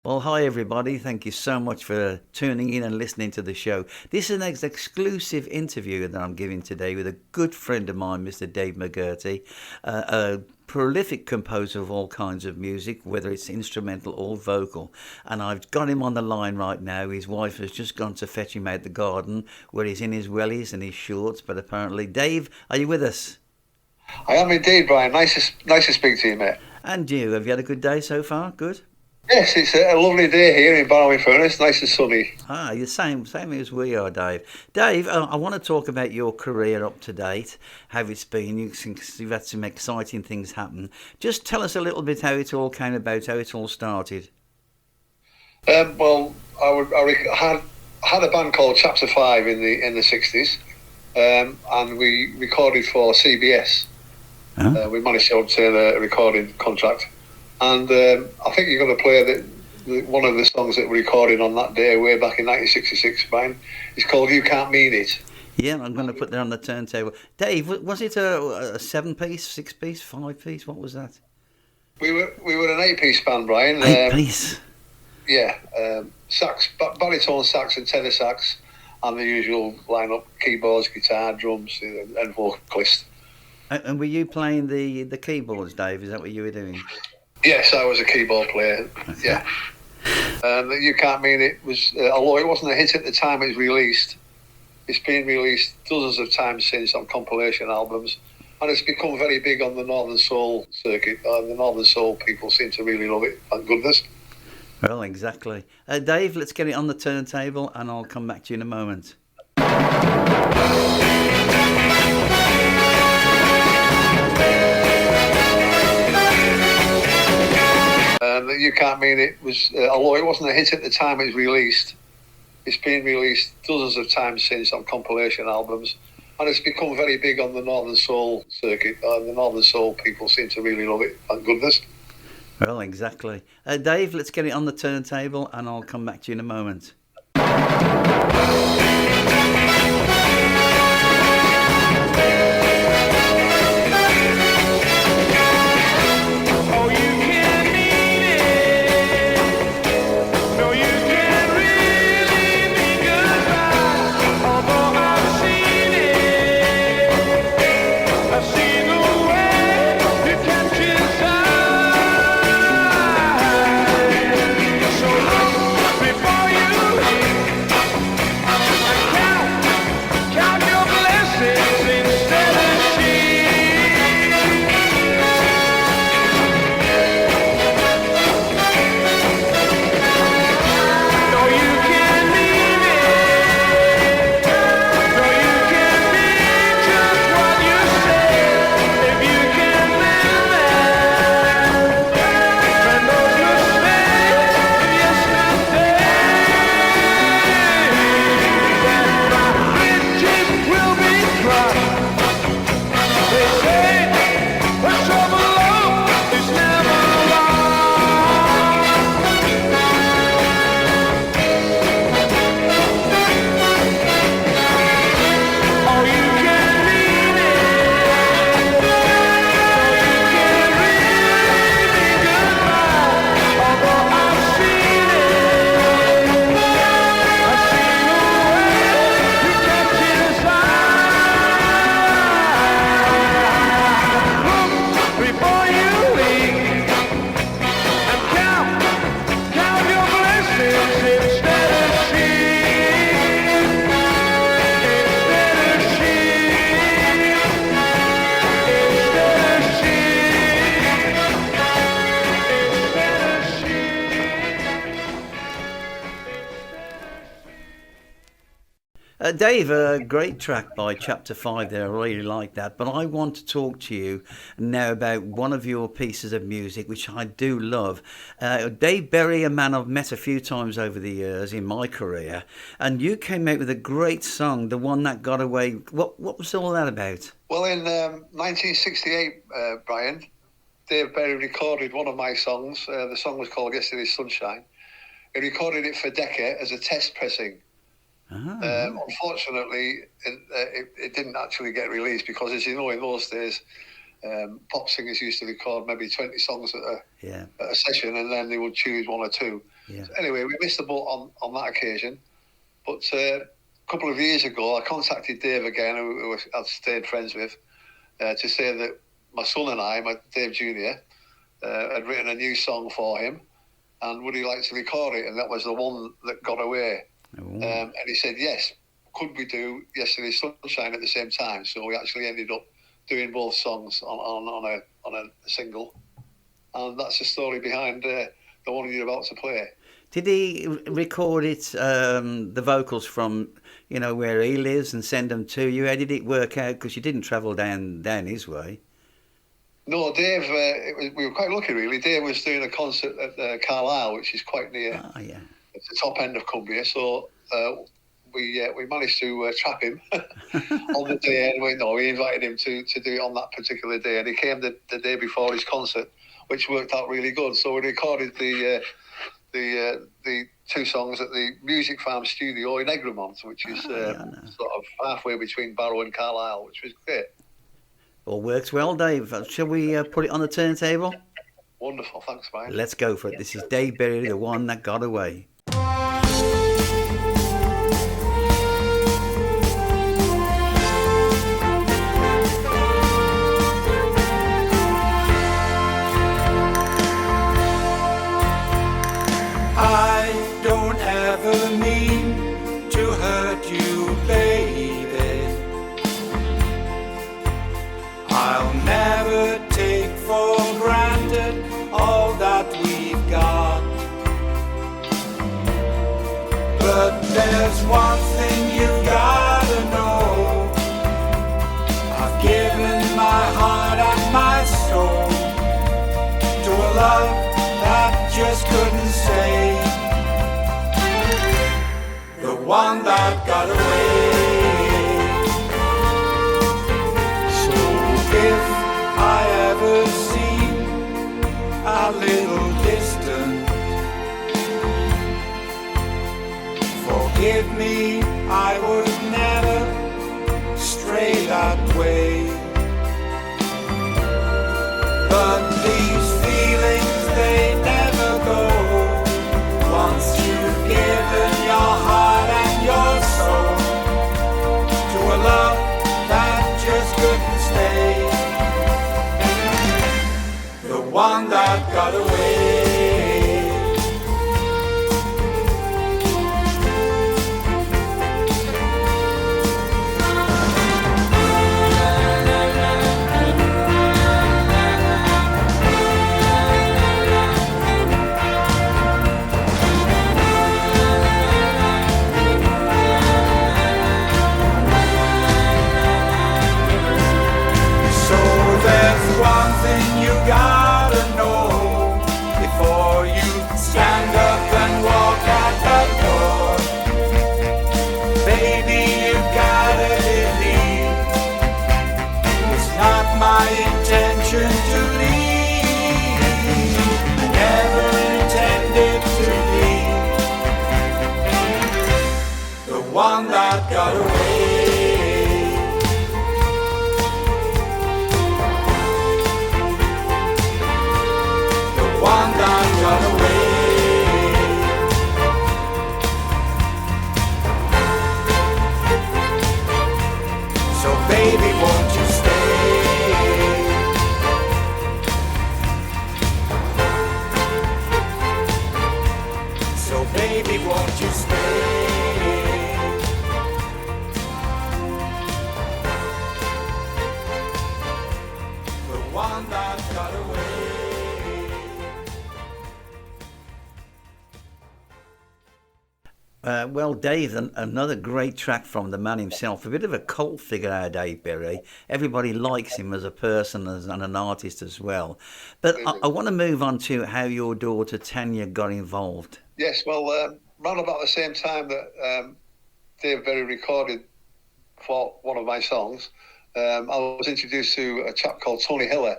Well, hi everybody. Thank you so much for tuning in and listening to the show. This is an exclusive interview that I'm giving today with a good friend of mine, Mr. Dave McGerty, a prolific composer of all kinds of music, whether it's instrumental or vocal. And I've got him on the line right now. His wife has just gone to fetch him out the garden, where he's in his wellies and his shorts. But apparently, Dave, are you with us? I am indeed, Brian. Nice to speak to you, mate. And you, have you had a good day so far? Good? Yes, it's a lovely day here in Barrow-in-Furness, nice and sunny. You're same as we are, Dave. Dave, I want to talk about your career up to date, how it's been. You've had some exciting things happen. Just tell us a little bit how it all came about, how it all started. Well, I had a band called Chapter 5 in the 60s, and we recorded for CBS. Huh? We managed to obtain a recording contract. And I think you're going to play one of the songs that we recorded on that day way back in 1966, Brian. It's called You Can't Mean It. Yeah, I'm going to put that on the turntable. Dave, was it a 7-piece, 6-piece, 5-piece? What was that? We were an 8-piece band, Brian. 8-piece? Yeah. Sax, baritone sax and tenor sax, and the usual lineup, keyboards, guitar, drums, and vocalist. And were you playing the keyboards, Dave? Is that what you were doing? Yes, I was a keyboard player. Yeah. You Can't Mean It was, although it wasn't a hit at the time it was released, it's been released dozens of times since on compilation albums, and it's become very big on the Northern Soul circuit. The Northern Soul people seem to really love it, thank goodness. Well, exactly. Dave, let's get it on the turntable, and I'll come back to you in a moment. You Can't Mean It was, although it wasn't a hit at the time it was released, it's been released dozens of times since on compilation albums, and it's become very big on the Northern Soul circuit. The Northern Soul people seem to really love it, thank goodness. Well, exactly. Dave, let's get it on the turntable, and I'll come back to you in a moment. Dave, a great track by Chapter 5 there. I really like that. But I want to talk to you now about one of your pieces of music, which I do love. Dave Berry, a man I've met a few times over the years in my career. And you came out with a great song, the one that got away. What was all that about? Well, in 1968, Brian, Dave Berry recorded one of my songs. The song was called Yesterday's Sunshine. He recorded it for Decca as a test pressing. Unfortunately, it didn't actually get released because, as you know, in those days, pop singers used to record maybe 20 songs at a session, and then they would choose one or two. Yeah. So anyway, we missed the boat on that occasion. But a couple of years ago, I contacted Dave again, who I'd stayed friends with, to say that my son and I, Dave Jr., had written a new song for him, and would he like to record it? And that was the one that got away. And he said, yes, could we do Yesterday's Sunshine at the same time? So we actually ended up doing both songs on a single. And that's the story behind the one you're about to play. Did he record it, the vocals from, where he lives and send them to you? How did it work out? Because you didn't travel down his way. No, Dave, we were quite lucky, really. Dave was doing a concert at Carlisle, which is quite near at the top end of Cumbria. So we managed to trap him on the day. And we invited him to do it on that particular day. And he came the day before his concert, which worked out really good. So we recorded the two songs at the Music Farm studio in Egremont, which is sort of halfway between Barrow and Carlisle, which was great. All works well, Dave. Shall we put it on the turntable? Wonderful, thanks, Brian. Let's go for it. This is Dave Berry, the one that got away. I don't ever mean to hurt you, baby. I'll never take for granted all that we've got. But there's one thing you gotta know. I've given my heart and my soul to a love that just couldn't say. The one that got away. If I ever seem a little distant, forgive me, I would never stray that way. But these feelings, they never go. Once you've given your heart and your soul to a love that just couldn't stay. The one that got away. There's one thing you gotta know before you stand up and walk out that door. Baby, you gotta believe it's not my intention to leave. I never intended to be the one that got away. One that got away. So baby, won't you stay? So baby, won't you stay? The one that got away. Well, Dave, another great track from the man himself. A bit of a cult figure, our Dave Berry. Everybody likes him as a person and an artist as well. But I want to move on to how your daughter Tanya got involved. Yes, well, around about the same time that Dave Berry recorded for one of my songs, I was introduced to a chap called Tony Hiller,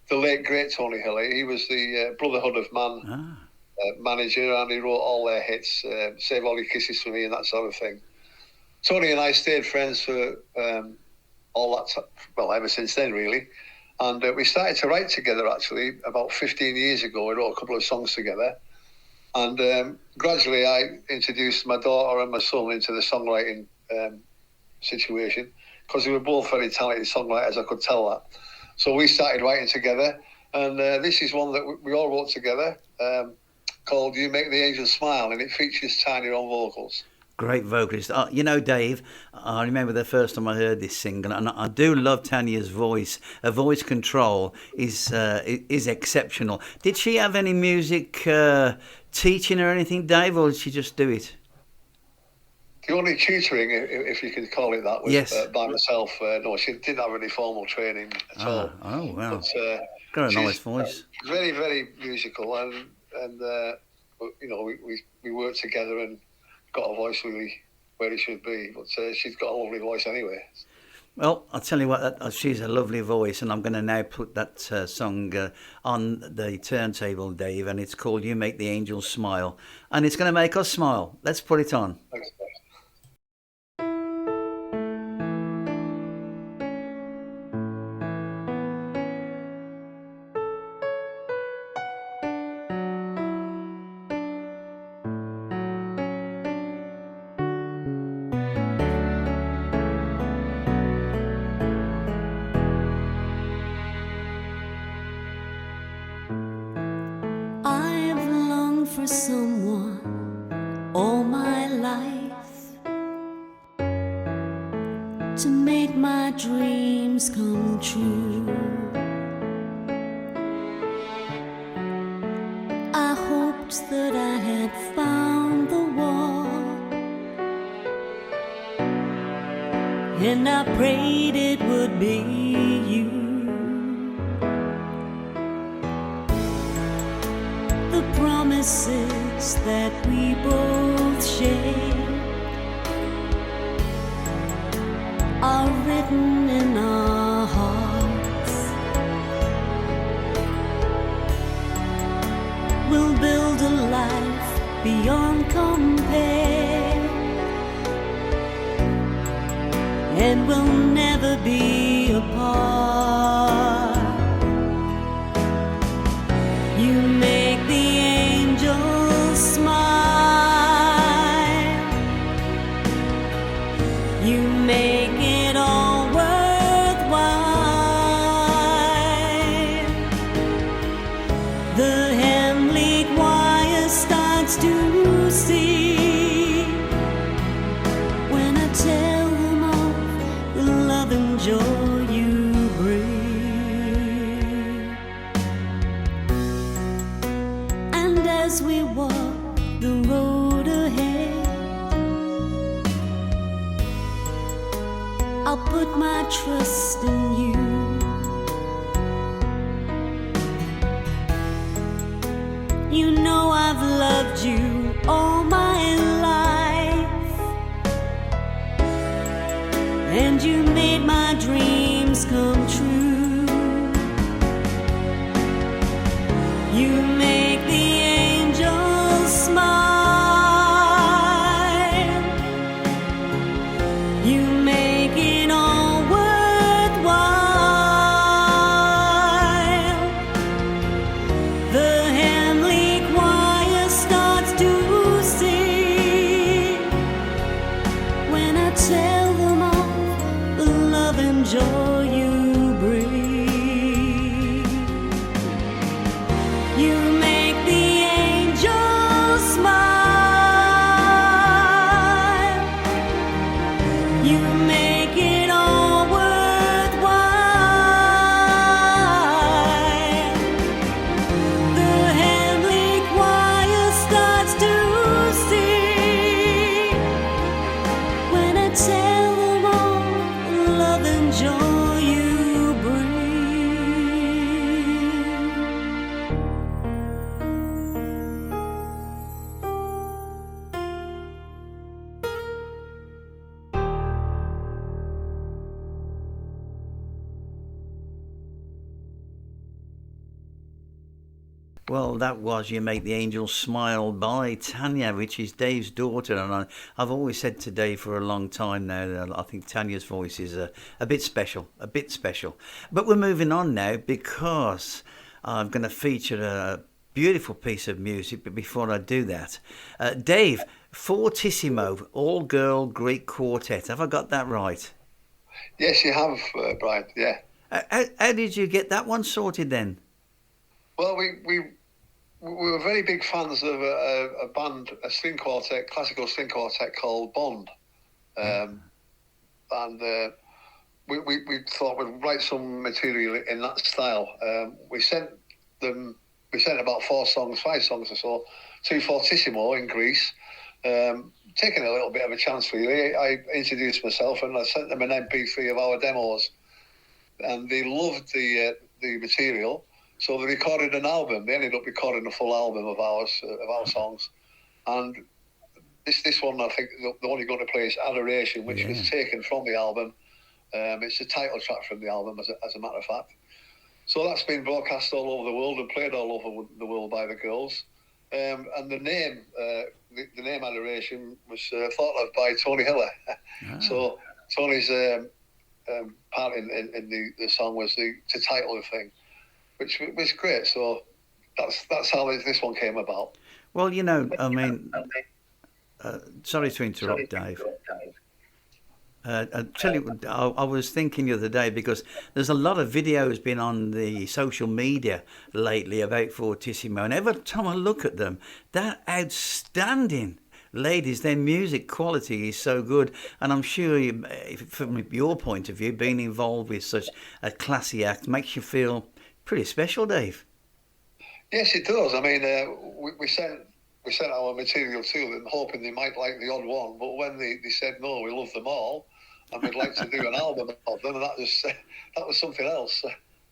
the late great Tony Hiller. He was the Brotherhood of Man manager, and he wrote all their hits, Save All Your Kisses For Me and that sort of thing. Tony and I stayed friends for all that well, ever since then, really. And we started to write together, actually, about 15 years ago. We wrote a couple of songs together. And gradually I introduced my daughter and my son into the songwriting situation, because they were both very talented songwriters, I could tell that. So we started writing together, and this is one that we all wrote together, called You Make the Angels Smile, and it features Tanya on vocals. Great vocalist. You know, Dave, I remember the first time I heard this single, and I do love Tanya's voice. Her voice control is exceptional. Did she have any music teaching or anything, Dave, or did she just do it? The only tutoring, if you could call it that, was Yes. By myself. No, she didn't have any formal training at all. Oh, wow. But, Got a she's nice voice. Very, very musical, and you know, we worked together and got a voice really where it should be. But she's got a lovely voice anyway. Well, I'll tell you what, she's a lovely voice, and I'm going to now put that song on the turntable, Dave, and it's called You Make the Angels Smile, and it's going to make us smile. Let's put it on. Thanks, guys. I've longed for someone all my life to make my dreams come true. I hoped that I had found the one, and I prayed it would be you. The promises that we both share are written in our hearts. We'll build a life beyond compare, and we'll never be apart. You make the angels smile. You make it all worthwhile. The heavenly choir starts to sing when I tell them of the love and joy you bring. And as we walk the road ahead, I'll put my trust in you. You know I've loved you all my life, and you made my dreams come true. You make the angels smile. You make it all worthwhile. Well, that was You Make the Angels Smile by Tanya, which is Dave's daughter. And I've always said to Dave for a long time now that I think Tanya's voice is a bit special, a bit special. But we're moving on now because I'm going to feature a beautiful piece of music. But before I do that, Dave, Fortissimo, all-girl Greek quartet. Have I got that right? Yes, you have, Brian, yeah. How did you get that one sorted then? Well, we were very big fans of a band, a string quartet, classical string quartet called Bond. And we thought we'd write some material in that style. We sent about 5 songs or so, to Fortissimo in Greece, taking a little bit of a chance really. I introduced myself and I sent them an MP3 of our demos, and they loved the material. So they recorded an album. They ended up recording a full album of our songs, and this one, I think the one you're going to play is Adoration, which was taken from the album. It's the title track from the album, as a matter of fact. So that's been broadcast all over the world and played all over the world by the girls. And the name Adoration was thought of by Tony Hiller. So Tony's part in the song was the title of the thing, which was great. So that's how this one came about. Well, you know, I mean, sorry to interrupt, Dave. I tell you, I was thinking the other day, because there's a lot of videos been on the social media lately about Fortissimo, and every time I look at them, they're outstanding. Ladies, their music quality is so good, and I'm sure from your point of view, being involved with such a classy act makes you feel pretty special, Dave. Yes, it does. I mean, we sent our material to them, hoping they might like the odd one, but when they said no, we love them all, and we'd like to do an album of them, and that was something else.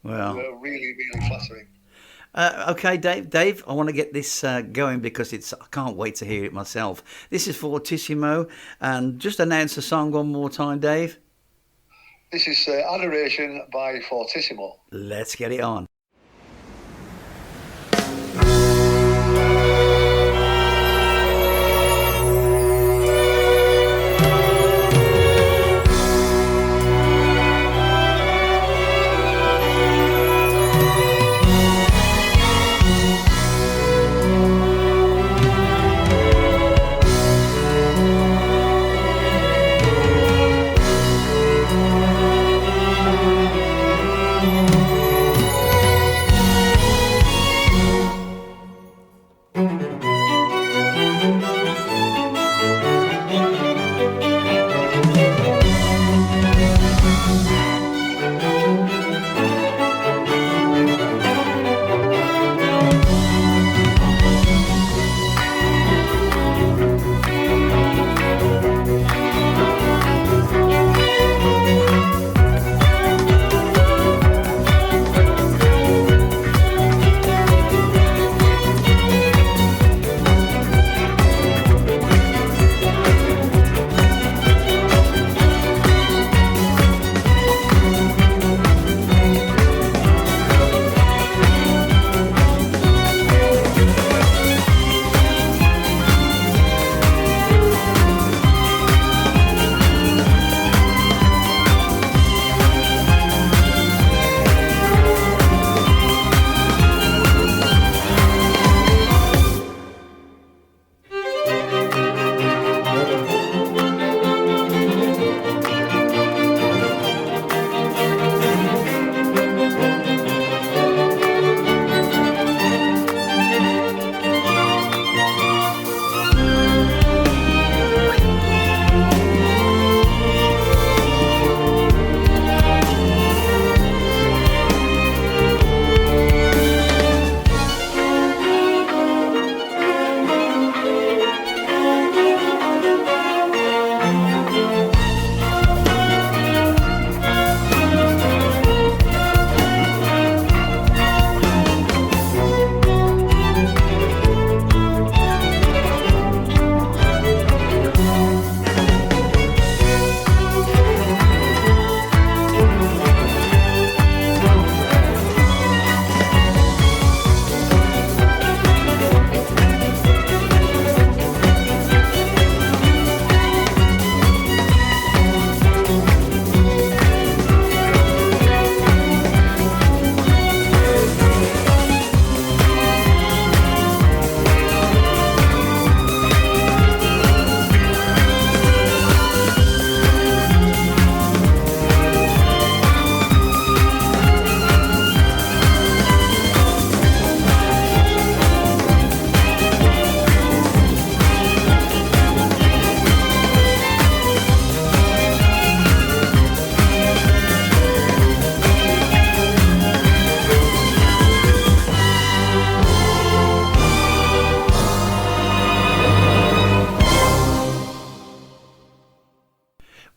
Well, really, really flattering. Okay, Dave, I want to get this going, because I can't wait to hear it myself. This is Fortissimo, and just announce the song one more time, Dave. This is Adoration by Fortissimo. Let's get it on.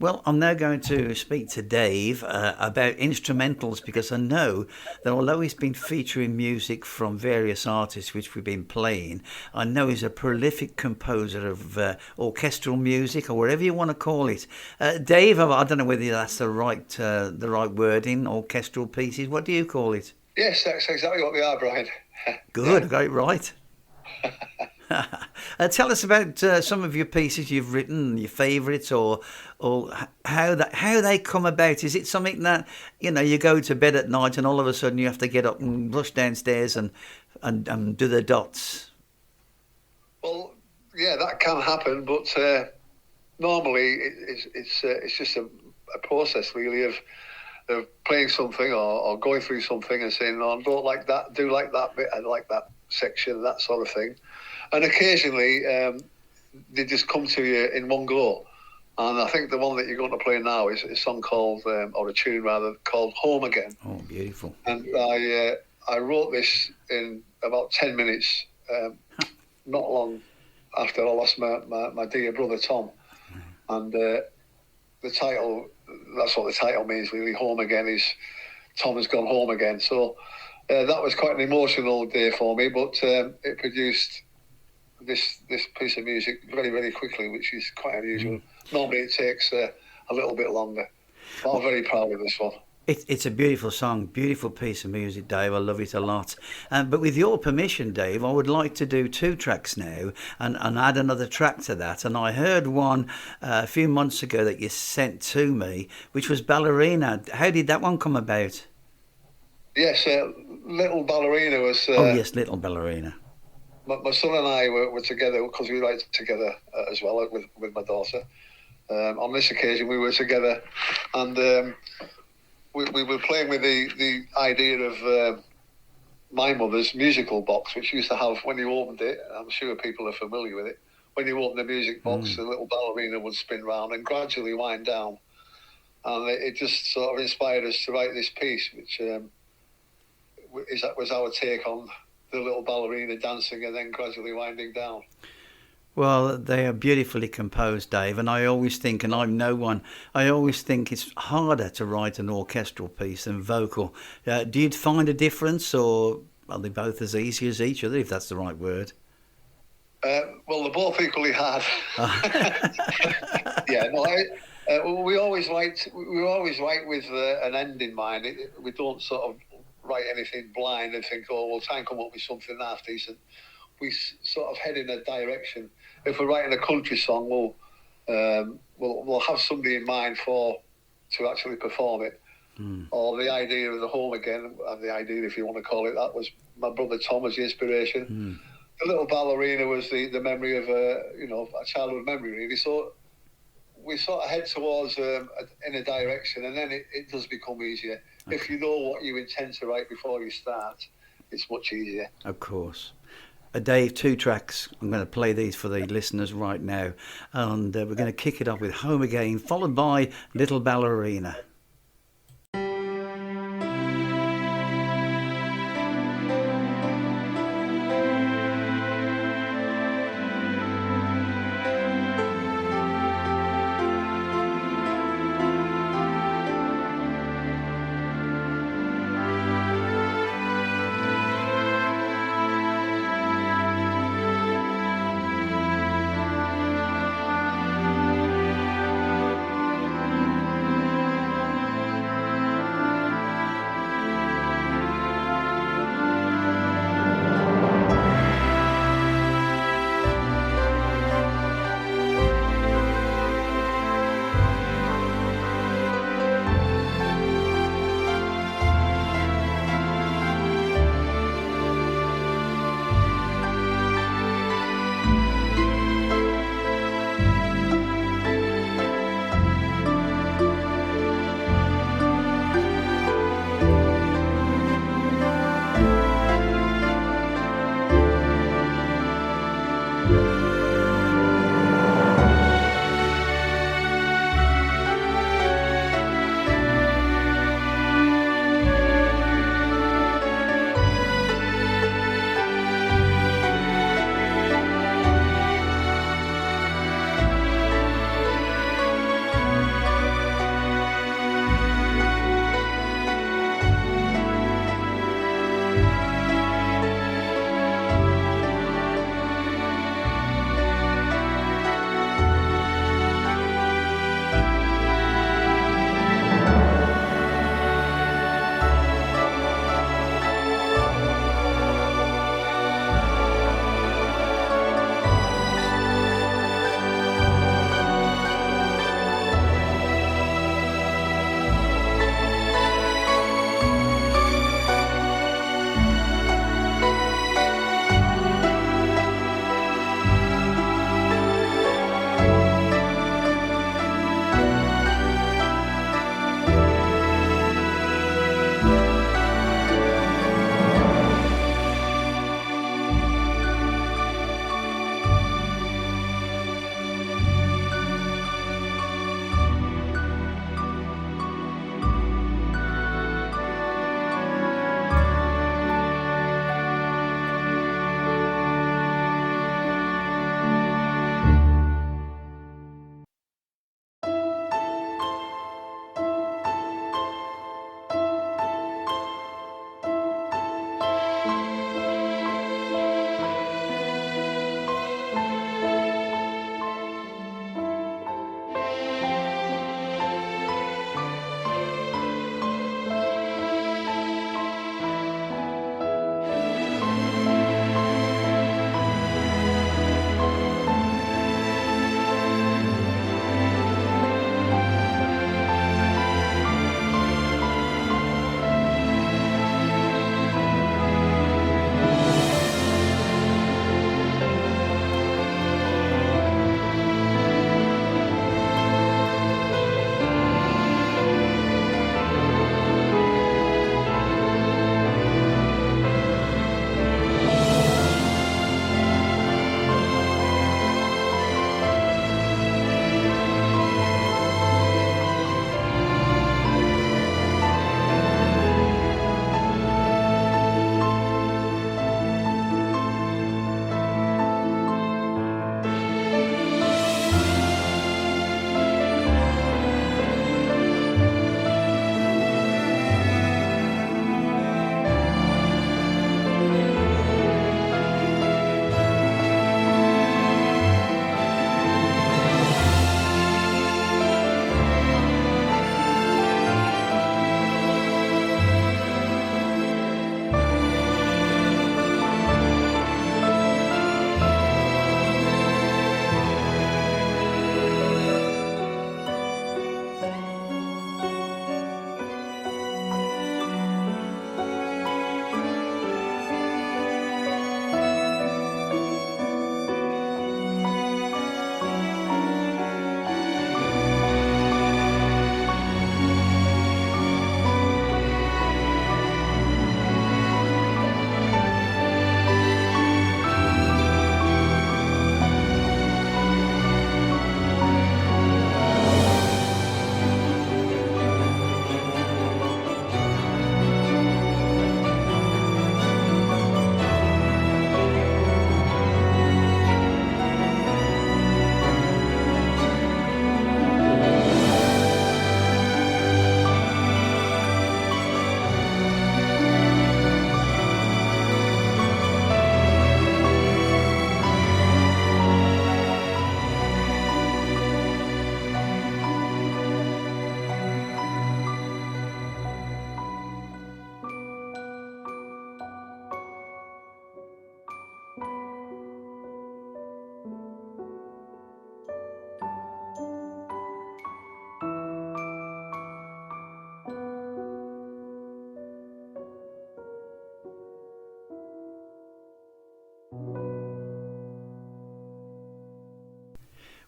Well, I'm now going to speak to Dave about instrumentals because I know that although he's been featuring music from various artists which we've been playing, I know he's a prolific composer of orchestral music or whatever you want to call it. Dave, I don't know whether that's the right wording, orchestral pieces. What do you call it? Yes, that's exactly what they are, Brian. Good, I got it right. Tell us about some of your pieces you've written, your favourites, or how they come about. Is it something that you go to bed at night and all of a sudden you have to get up and rush downstairs and do the dots? Well, yeah, that can happen, but normally it's just a process really of playing something or going through something and saying, no, I don't like that, do like that bit, I like that section, that sort of thing. And occasionally they just come to you in one go. And I think the one that you're going to play now is a song called, or a tune rather, called Home Again. Oh, beautiful. And I wrote this in about 10 minutes, not long after I lost my dear brother Tom. And the title, that's what the title means really, Home Again, is Tom has gone home again. So that was quite an emotional day for me, but it produced this piece of music very, very quickly, which is quite unusual. Normally it takes a little bit longer. But I'm very proud of this one. It's a beautiful song, beautiful piece of music, Dave. I love it a lot. But with your permission, Dave, I would like to do 2 tracks now and add another track to that. And I heard one a few months ago that you sent to me, which was Ballerina. How did that one come about? Yes, Little Ballerina was... oh, yes, Little Ballerina. My son and I were together, because we write together as well with my daughter. On this occasion, we were together, and we were playing with the idea of my mother's musical box, which used to have, when you opened it, I'm sure people are familiar with it, when you open the music box, the little ballerina would spin round and gradually wind down. And it just sort of inspired us to write this piece, which was our take on the little ballerina dancing and then gradually winding down. Well, they are beautifully composed, Dave, and I always think, and I'm no one, I always think it's harder to write an orchestral piece than vocal. Do you find a difference, or are they both as easy as each other, if that's the right word? Well, they're both equally hard. Yeah, no, we always write with an end in mind. We don't sort of write anything blind and think, oh, we'll try and come up with something half decent. We sort of head in a direction. If we're writing a country song, we'll have somebody in mind to actually perform it. Or the idea of the Home Again, and the idea, if you want to call it that, was my brother Tom as the inspiration. The little ballerina was the memory of a childhood memory really. So we sort of head towards in a direction, and then it does become easier. Okay. If you know what you intend to write before you start, it's much easier. Of course. Dave, 2 tracks. I'm going to play these for the listeners right now. And we're going to kick it off with Home Again, followed by Little Ballerina.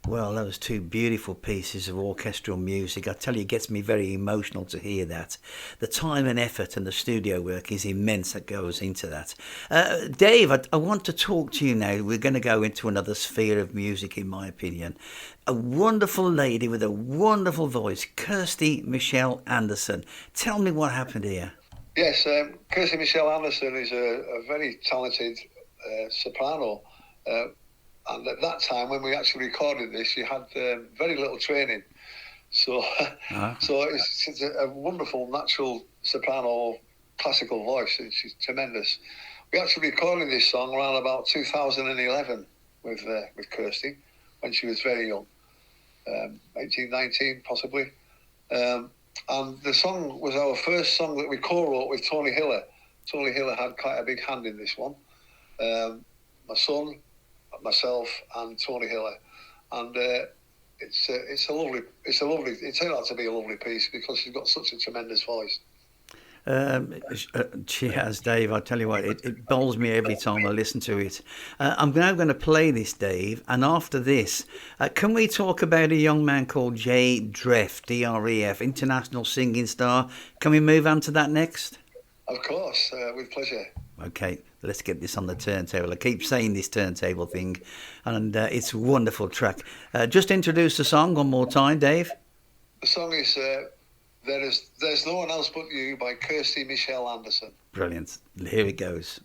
Well, those two beautiful pieces of orchestral music. I tell you, it gets me very emotional to hear that. The time and effort and the studio work is immense that goes into that. Dave, I want to talk to you now. We're going to go into another sphere of music, in my opinion. A wonderful lady with a wonderful voice, Kirsty Michelle Anderson. Tell me what happened here. Yes, Kirsty Michelle Anderson is a very talented soprano. And at that time, when we actually recorded this, she had very little training. So so it's a wonderful, natural soprano, classical voice. She's tremendous. We actually recorded this song around about 2011 with Kirsty, when she was very young, 18, 19 possibly. And the song was our first song that we co-wrote with Tony Hiller. Tony Hiller had quite a big hand in this one. My son, myself, and Tony Hiller, and it turned out to be a lovely piece because she's got such a tremendous voice. She has, Dave. I tell you what, it bowls me every time I listen to it. I'm now going to play this, Dave, and after this, can we talk about a young man called Jay Dref, D-R-E-F, international singing star? Can we move on to that next? Of course, with pleasure. Okay, let's get this on the turntable. I keep saying this turntable thing, and it's a wonderful track. Just introduce the song one more time, Dave. The song is There's No One Else But You by Kirsty Michelle Anderson. Brilliant. Here it goes.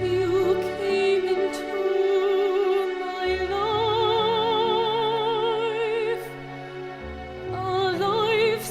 You came into my life, a life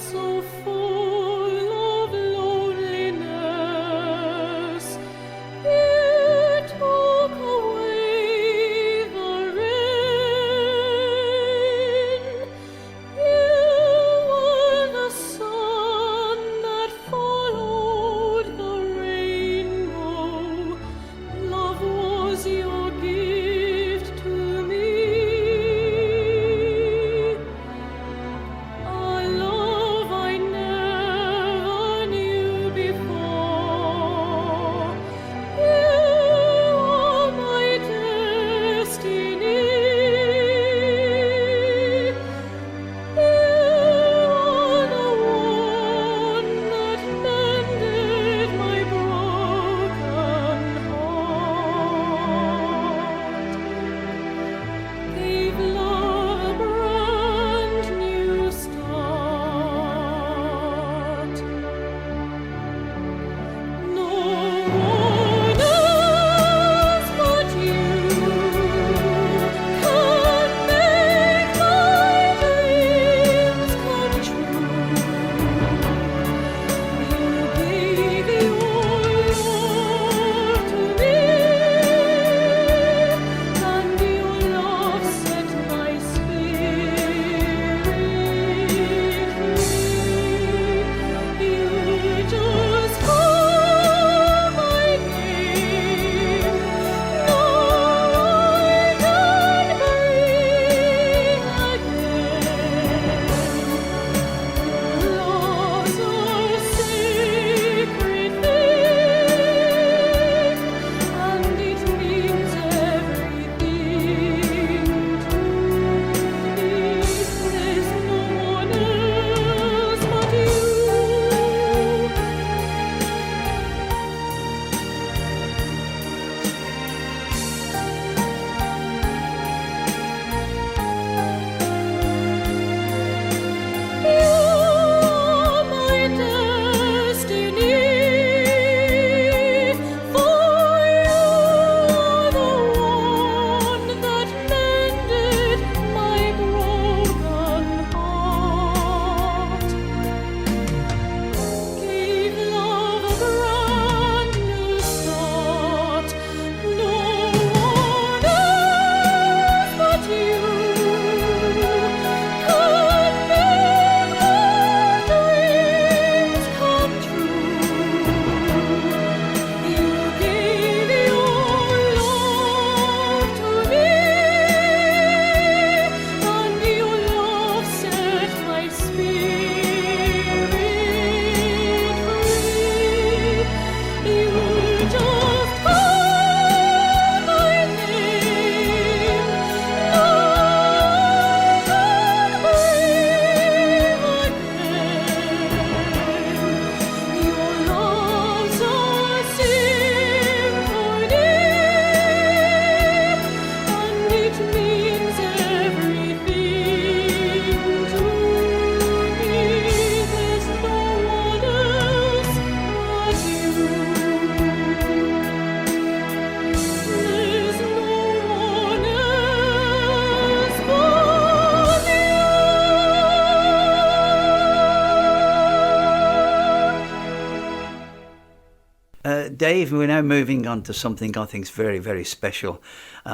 Dave, we're now moving on to something I think is very, very special.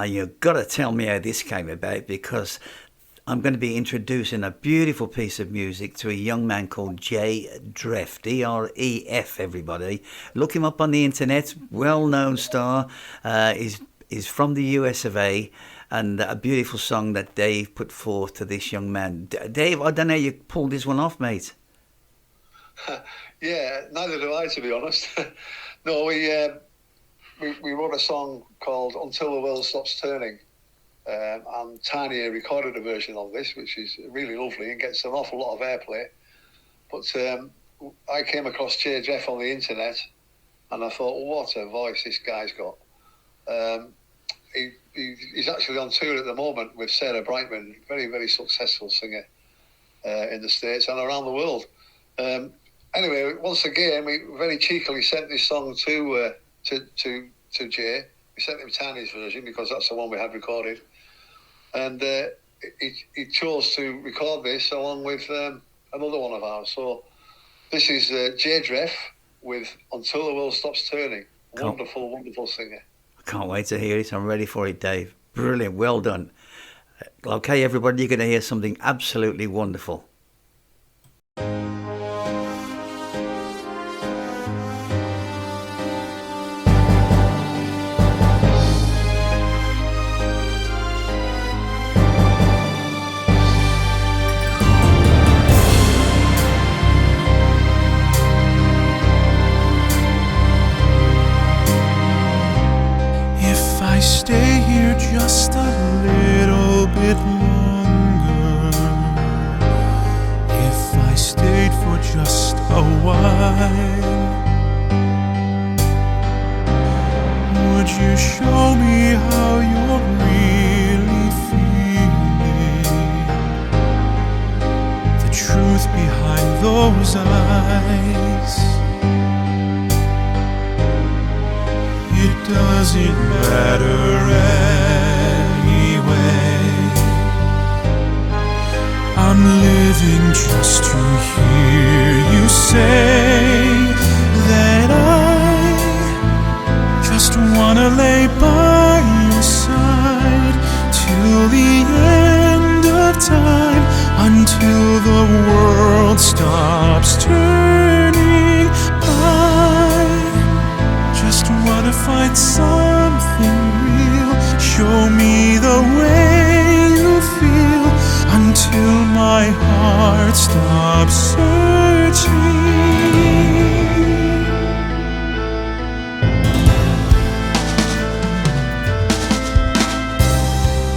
You've got to tell me how this came about, because I'm going to be introducing a beautiful piece of music to a young man called Jay Dref, D-R-E-F, everybody. Look him up on the internet, well-known star. He's from the US of A, and a beautiful song that Dave put forth to this young man. Dave, I don't know how you pulled this one off, mate. Yeah, neither do I, to be honest. No, we wrote a song called Until the World Stops Turning, and Tiny recorded a version of this, which is really lovely and gets an awful lot of airplay. But I came across Jay Jeff on the internet, and I thought, what a voice this guy's got. He's actually on tour at the moment with Sarah Brightman, very, very successful singer in the States and around the world. Anyway, once again, we very cheekily sent this song to Jay. We sent him Tiny's version because that's the one we had recorded, and he chose to record this along with another one of ours. So this is Jay Dref with Until the World Stops Turning. Wonderful, wonderful singer. I can't wait to hear it. I'm ready for it, Dave. Brilliant, well done. Okay, everybody, you're going to hear something absolutely wonderful. Stay here just a little bit longer. If I stayed for just a while, would you show me how you're really feeling? The truth behind those eyes. It doesn't matter anyway. I'm living just to hear you say that I just wanna lay by your side till the end of time, until the world stops turning. Wanna find something real, show me the way you feel, until my heart stops searching.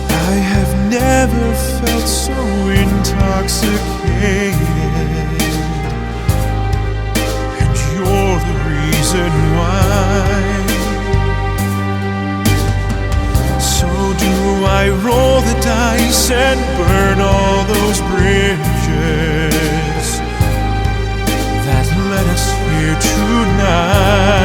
I have never felt so intoxicated, and you're the reason why. Do I roll the dice and burn all those bridges that led us here tonight?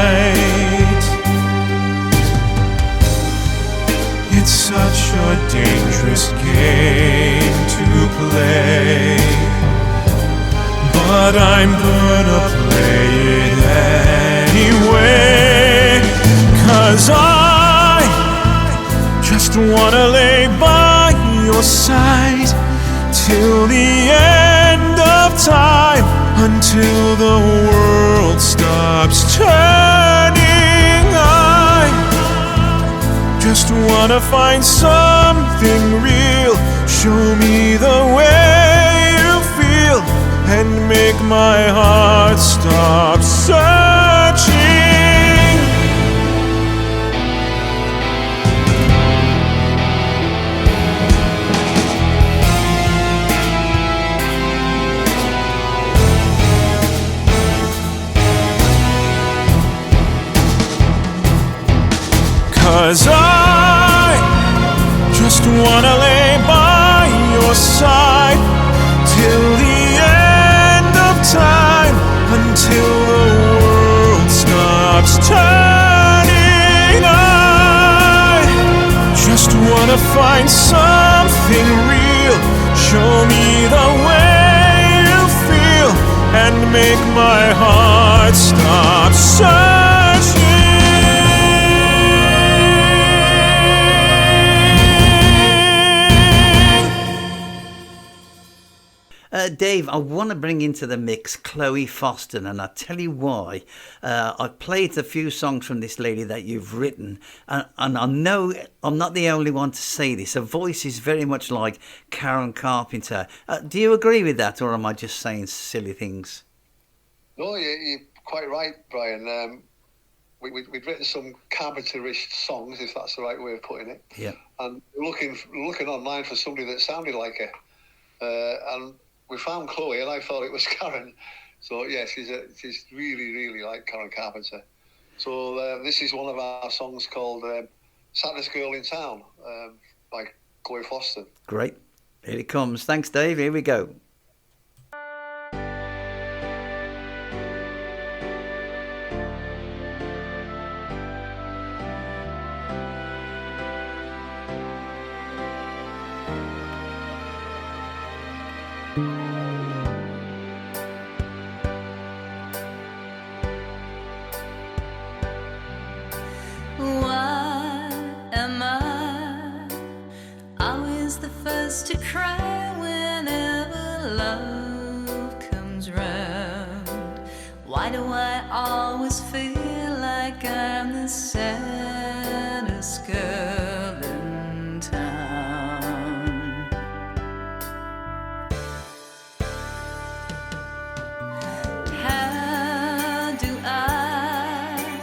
It's such a dangerous game to play, but I'm gonna play it anyway, 'cause I just wanna lay by your side till the end of time, until the world stops turning. I just wanna find something real, show me the way you feel, and make my heart stop searching. 'Cause I just wanna lay by your side till the end of time, until the world stops turning. I just wanna find something real, show me the way you feel, and make my heart stop searching. Dave, I want to bring into the mix Chloe Foster, and I'll tell you why. I've played a few songs from this lady that you've written, and I know I'm not the only one to say this. Her voice is very much like Karen Carpenter. Do you agree with that, or am I just saying silly things? No, you're quite right, Brian. We'd written some Carpenter-ish songs, if that's the right way of putting it. Yeah. And looking online for somebody that sounded like her, and we found Chloe, and I thought it was Karen. So yeah, she's really, really like Karen Carpenter. So this is one of our songs called "Saddest Girl in Town" by Chloe Foster. Great. Here it comes. Thanks, Dave. Here we go. Why am I always the first to cry whenever love comes round? Why do I always feel like I'm the saddest girl in town? How do I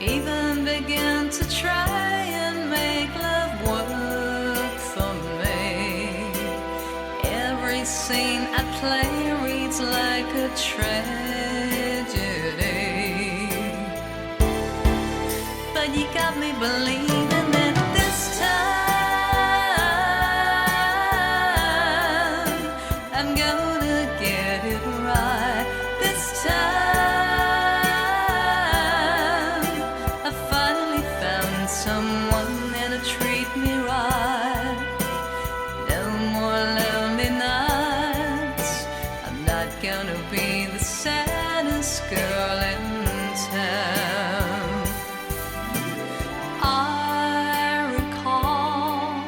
even begin to try and make love work for me? Every scene I play reads like a tragedy, but you got me believing that this time I'm gonna get it right. This time I finally found someone that'll treat me right. No more lonely nights. I'm not gonna be the saddest girl in town. I recall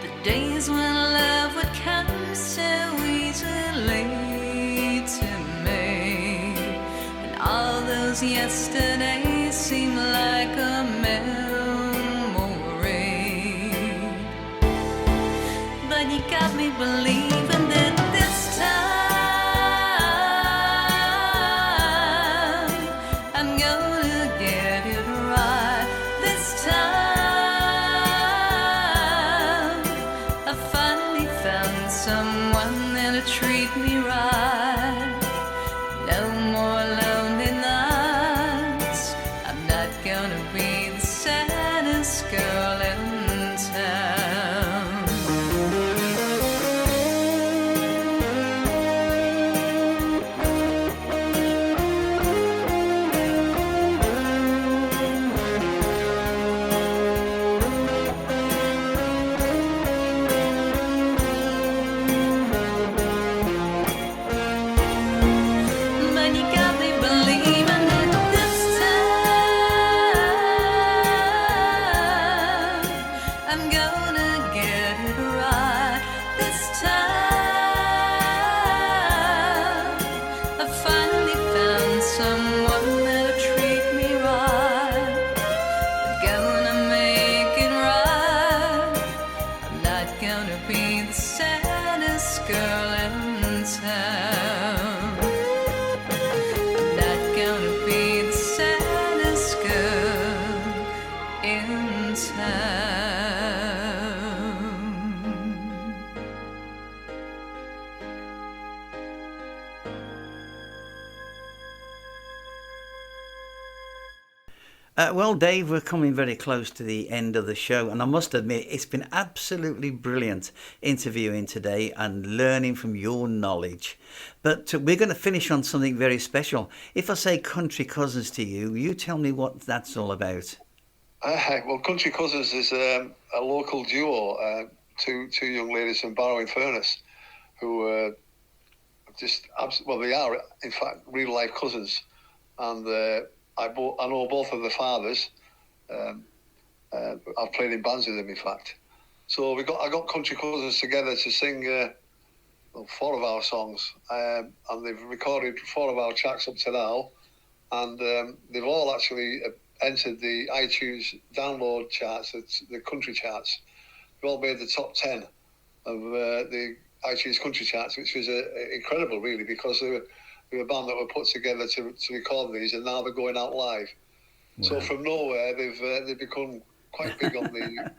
the days when love would come so easily to me, and all those yesterdays seem like a memory. But you got me believing that this time I'm gonna get it right. This time I finally found someone that'll treat me right. No more lonely nights. I'm not gonna be the saddest girl in town. But you got me believing that this time I'm gonna get it right. This time I finally found someone that'll treat me right. I'm gonna make it right. I'm not gonna be the saddest girl in town. Not gonna be the saddest girl in town. Well, Dave, we're coming very close to the end of the show, and I must admit it's been absolutely brilliant interviewing today and learning from your knowledge. But we're going to finish on something very special. If I say Country Cousins to you, you tell me what that's all about. Well, Country Cousins is a local duo, two young ladies from Barrow-in-Furness, who they are in fact real life cousins, and I know both of the fathers. I've played in bands with them, in fact. So I got Country Cousins together to sing 4 of our songs, and they've recorded 4 of our tracks up to now, and they've all actually entered the iTunes download charts, the country charts. They've all made the top 10 of the iTunes country charts, which was incredible, really, because they were a band that were put together to record these, and now they're going out live. Wow. So from nowhere, they've become quite big on the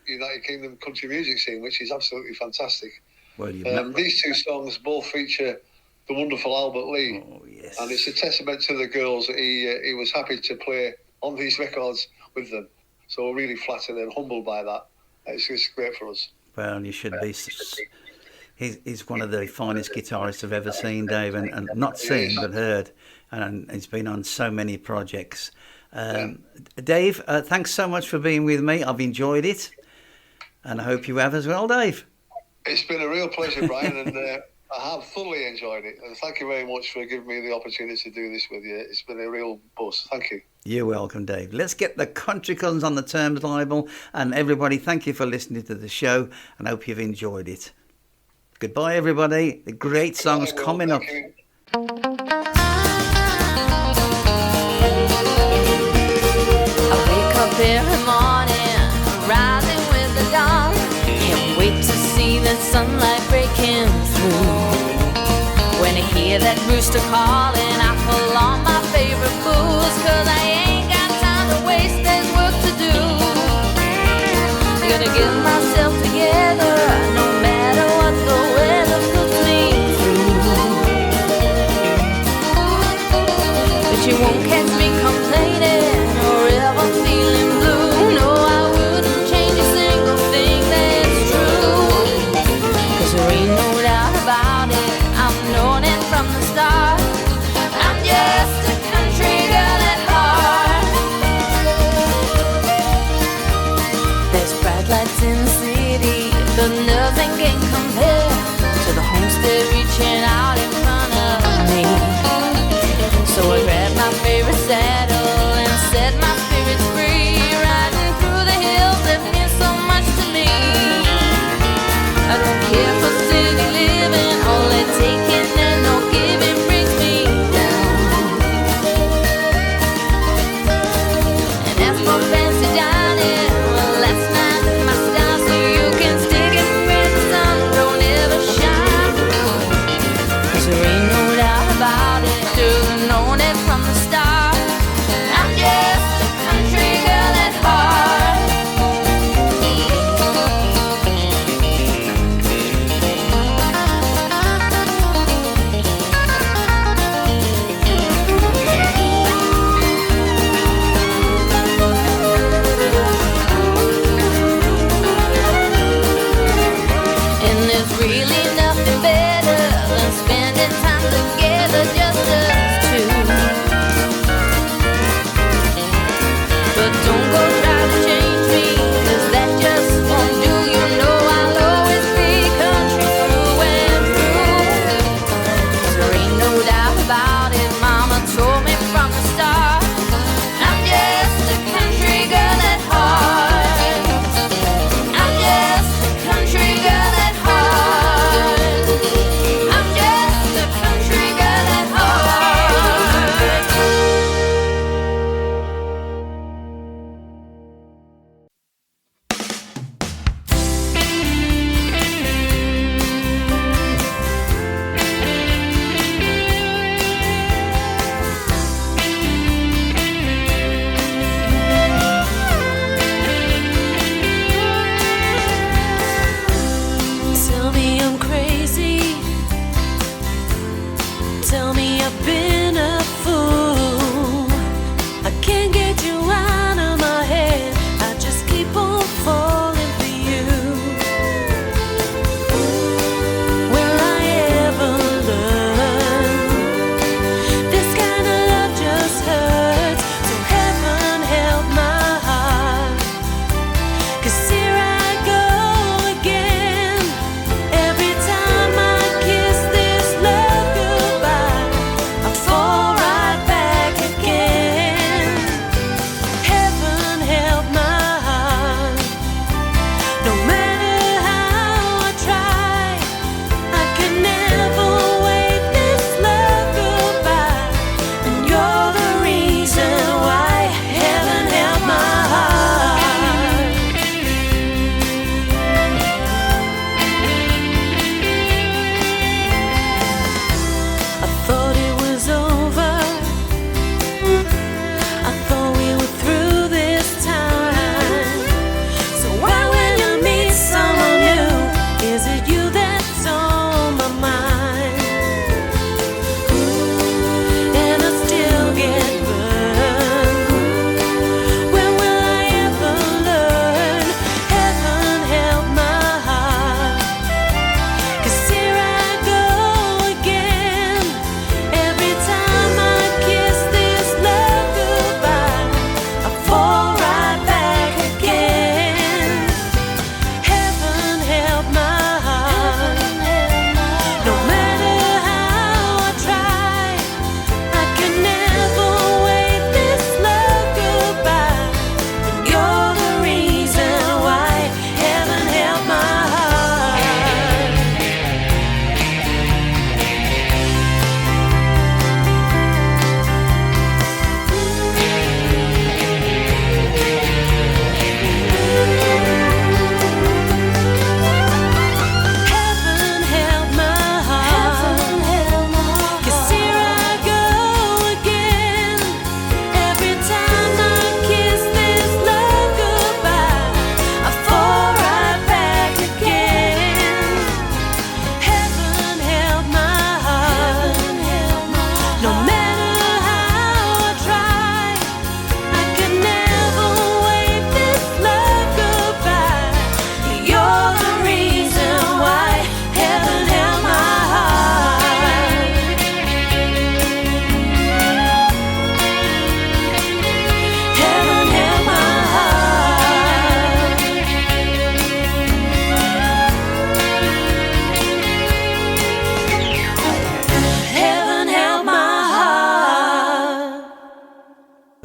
United Kingdom country music scene, which is absolutely fantastic. Well, these 2 songs both feature the wonderful Albert Lee, yes. And it's a testament to the girls that he was happy to play on these records with them. So we're really flattered and humbled by that. It's just great for us. Well, you should be. He's one of the finest guitarists I've ever seen, Dave, and not seen but heard, and he's been on so many projects. Dave, thanks so much for being with me. I've enjoyed it, and I hope you have as well, Dave. It's been a real pleasure, Brian, and I have thoroughly enjoyed it. And thank you very much for giving me the opportunity to do this with you. It's been a real buzz. Thank you. You're welcome, Dave. Let's get the Country Cousins on the terms label. And everybody, thank you for listening to the show, and I hope you've enjoyed it. Goodbye, everybody. The great songs coming up. I wake up every morning, rising with the dawn. Can't wait to see the sunlight breaking through. When I hear that rooster calling, I pull on my favorite booze, 'cause I ain't got time to waste, there's work to do. Gonna get myself together, no matter what the weather puts me through. But you won't catch me complaining or ever feeling blue. No, I wouldn't change a single thing, that's true. 'Cause there ain't no doubt about it, I've known it from the start. I'm just a country girl at heart.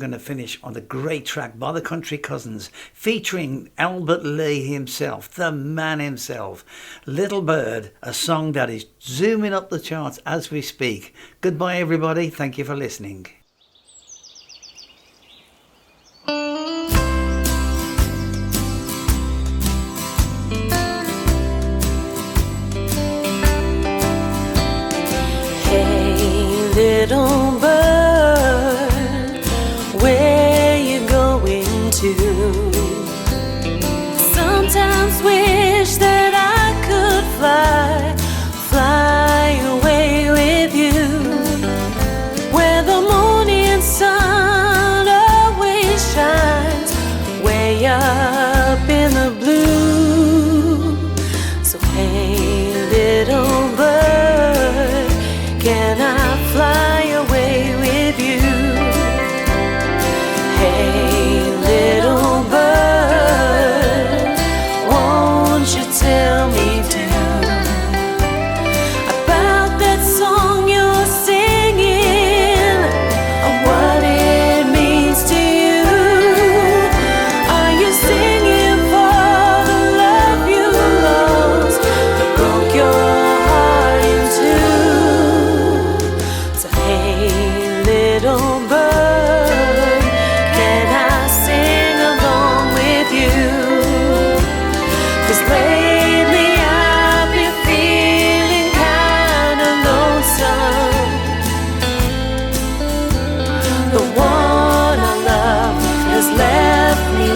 going to finish on a great track by the Country Cousins, featuring Albert Lee himself, the man himself. Little Bird, a song that is zooming up the charts as we speak. Goodbye, everybody. Thank you for listening. Little bird, where you going to? Sometimes wish that I could fly away with you, where the morning sun always shines, way up in the blue. So hey, little bird, can I fly away with you? Hey, little bird, won't you tell me too about that song you're singing, and what it means to you? Are you singing for the love you lost that broke your heart in two? So hey, little bird, can I sing along with you? 'Cause lately I've been feeling kinda lonesome. The one I love has left me